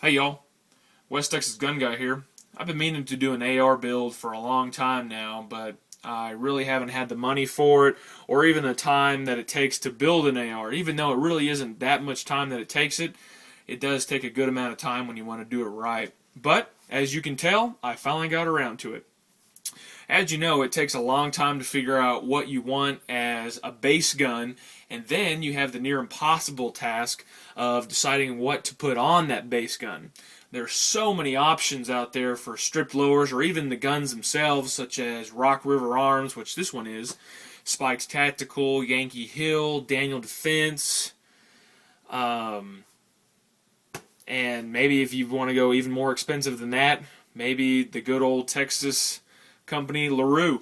Hey y'all, West Texas Gun Guy here. I've been meaning to do an AR build for a long time now, but I really haven't had the money for it or even the time that it takes to build an AR. Even though it really isn't that much time that it takes it does take a good amount of time when you want to do it right. But, as you can tell, I finally got around to it. As you know, it takes a long time to figure out what you want as a base gun, and then you have the near impossible task of deciding what to put on that base gun. There's so many options out there for stripped lowers or even the guns themselves, such as Rock River Arms, which this one is, Spikes Tactical, Yankee Hill, Daniel Defense, and maybe if you want to go even more expensive than that, maybe the good old Texas company LaRue.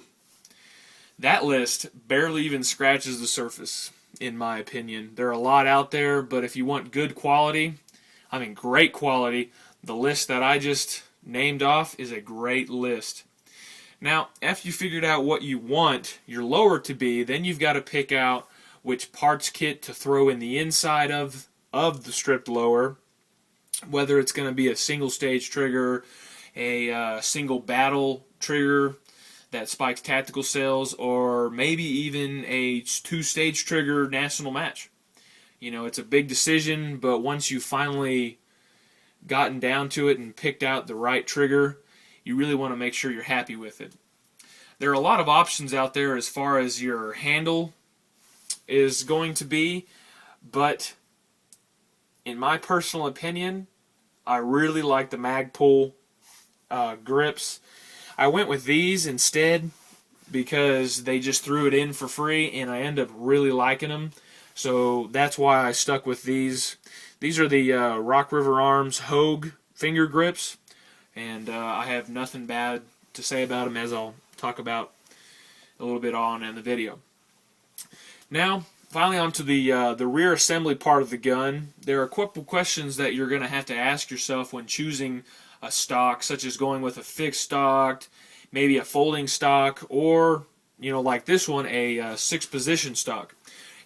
That list barely even scratches the surface, in my opinion. There are a lot out there, but if you want good quality, great quality, the list that I just named off is a great list. Now, after you figured out what you want your lower to be, then you've got to pick out which parts kit to throw in the inside of the stripped lower, whether it's going to be a single stage trigger, a single battle trigger that Spikes Tactical sells, or maybe even a two-stage trigger national match. You know, it's a big decision, but once you've finally gotten down to it and picked out the right trigger, you really want to make sure you're happy with it. There are a lot of options out there as far as your handle is going to be, but in my personal opinion, I really like the Magpul grips. I went with these instead because they just threw it in for free and I end up really liking them. So that's why I stuck with these. These are the Rock River Arms Hogue finger grips, and I have nothing bad to say about them, as I'll talk about a little bit on in the video. Now, finally onto the rear assembly part of the gun. There are a couple questions that you're going to have to ask yourself when choosing a stock, such as going with a fixed stock, maybe a folding stock, or, like this one, a 6-position stock.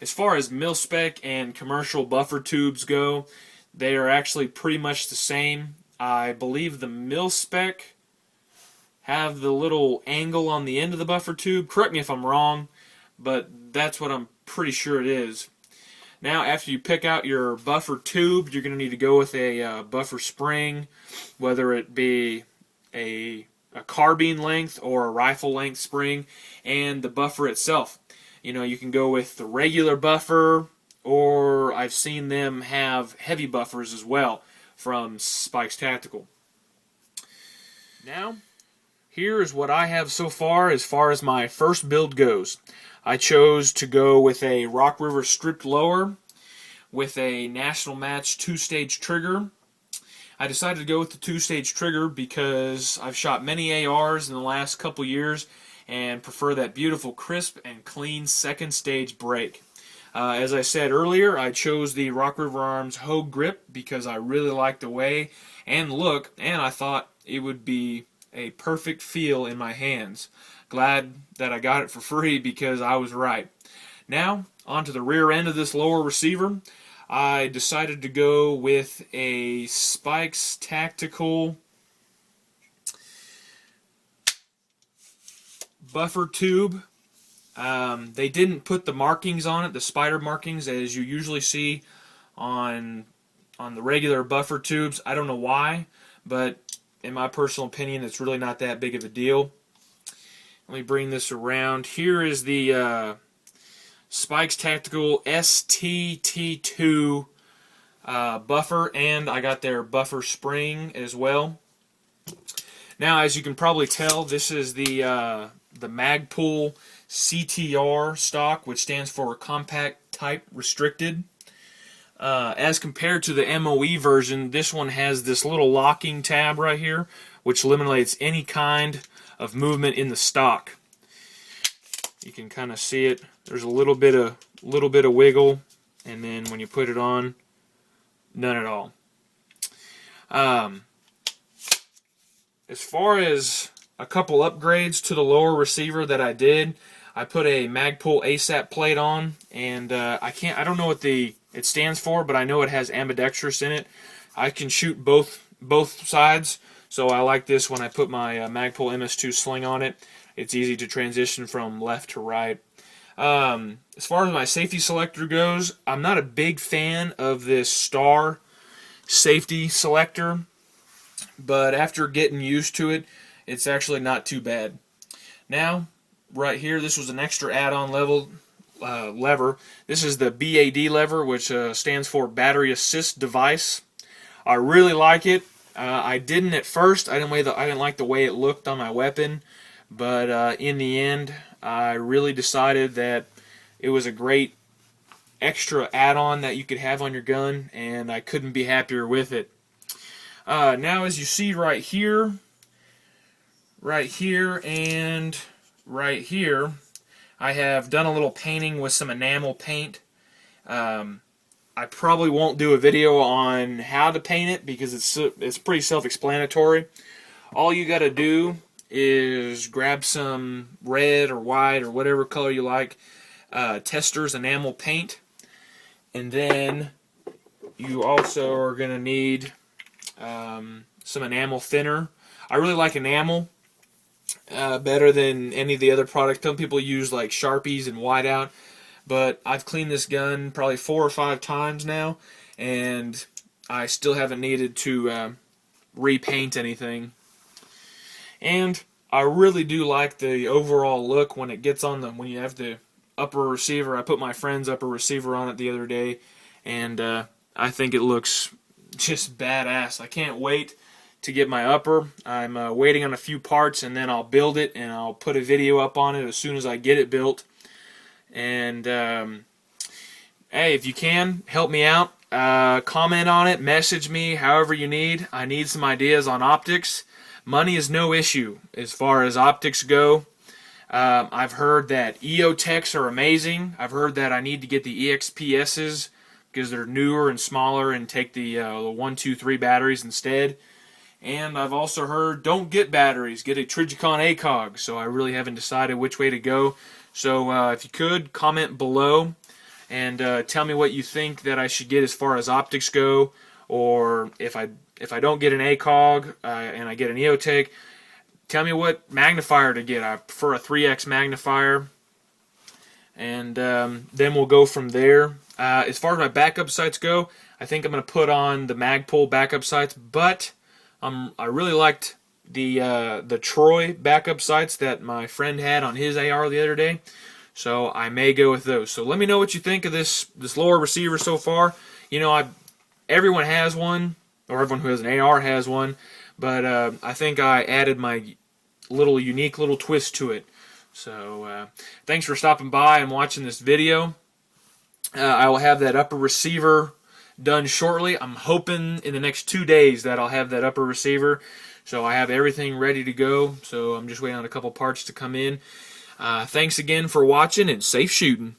As far as mil-spec and commercial buffer tubes go, they are actually pretty much the same. I believe the mil-spec have the little angle on the end of the buffer tube. Correct me if I'm wrong, but that's what I'm pretty sure it is. Now, after you pick out your buffer tube, you're going to need to go with a buffer spring, whether it be a carbine length or a rifle length spring, and the buffer itself. You can go with the regular buffer, or I've seen them have heavy buffers as well from Spikes Tactical. Now, here is what I have so far as my first build goes. I chose to go with a Rock River stripped lower with a national match 2-stage trigger. I decided to go with the 2-stage trigger because I've shot many ARs in the last couple years and prefer that beautiful, crisp, and clean second stage break. As I said earlier, I chose the Rock River Arms Hogue grip because I really like the way and look, and I thought it would be a perfect feel in my hands. Glad that I got it for free because I was right. Now, onto the rear end of this lower receiver. I decided to go with a Spikes Tactical buffer tube. They didn't put the markings on it, the spider markings, as you usually see on the regular buffer tubes. I don't know why, but in my personal opinion, it's really not that big of a deal. Let me bring this around. Here is the Spikes Tactical STT2 buffer, and I got their buffer spring as well. Now, as you can probably tell, this is the Magpul CTR stock, which stands for Compact Type Restricted. As compared to the MOE version, this one has this little locking tab right here, which eliminates any kind of movement in the stock. You can kind of see it. There's a little bit of wiggle, and then when you put it on, none at all. As far as a couple upgrades to the lower receiver that I did, I put a Magpul ASAP plate on, and I don't know what it stands for, but I know it has ambidextrous in it. I can shoot both both sides. So I like this when I put my Magpul MS2 sling on it. It's easy to transition from left to right. As far as my safety selector goes, I'm not a big fan of this Star safety selector, but after getting used to it, it's actually not too bad. Now, right here, this was an extra add-on lever. This is the BAD lever, which stands for Battery Assist Device. I really like it. I didn't at first. I didn't like the way it looked on my weapon, but in the end, I really decided that it was a great extra add-on that you could have on your gun, and I couldn't be happier with it. Now, as you see right here, and right here, I have done a little painting with some enamel paint. I probably won't do a video on how to paint it because it's pretty self-explanatory. All you got to do is grab some red or white or whatever color you like, Testors enamel paint, and then you also are going to need some enamel thinner. I really like enamel better than any of the other products. Some people use like Sharpies and whiteout, but I've cleaned this gun probably 4 or 5 times now, and I still haven't needed to repaint anything. And I really do like the overall look when it gets on when you have the upper receiver. I put my friend's upper receiver on it the other day, and I think it looks just badass. I can't wait to get my upper. I'm waiting on a few parts, and then I'll build it, and I'll put a video up on it as soon as I get it built. And hey, if you can, help me out. Comment on it, message me, however you need. I need some ideas on optics. Money is no issue as far as optics go. I've heard that EOTechs are amazing. I've heard that I need to get the EXPSs because they're newer and smaller and take the 1, 2, 3 batteries instead. And I've also heard don't get batteries, get a Trijicon ACOG. So I really haven't decided which way to go. So if you could, comment below and tell me what you think that I should get as far as optics go, or if I don't get an ACOG and I get an EOTech, tell me what magnifier to get. I prefer a 3x magnifier, and then we'll go from there. As far as my backup sights go, I think I'm going to put on the Magpul backup sights, but I really liked the Troy backup sights that my friend had on his AR the other day, so I may go with those. So let me know what you think of this lower receiver so far. You know, everyone has one, or everyone who has an AR has one, but I think I added my unique little twist to it. So thanks for stopping by and watching this video. I will have that upper receiver done shortly. I'm hoping in the next 2 days that I'll have that upper receiver. So I have everything ready to go. So I'm just waiting on a couple parts to come in. Thanks again for watching, and safe shooting.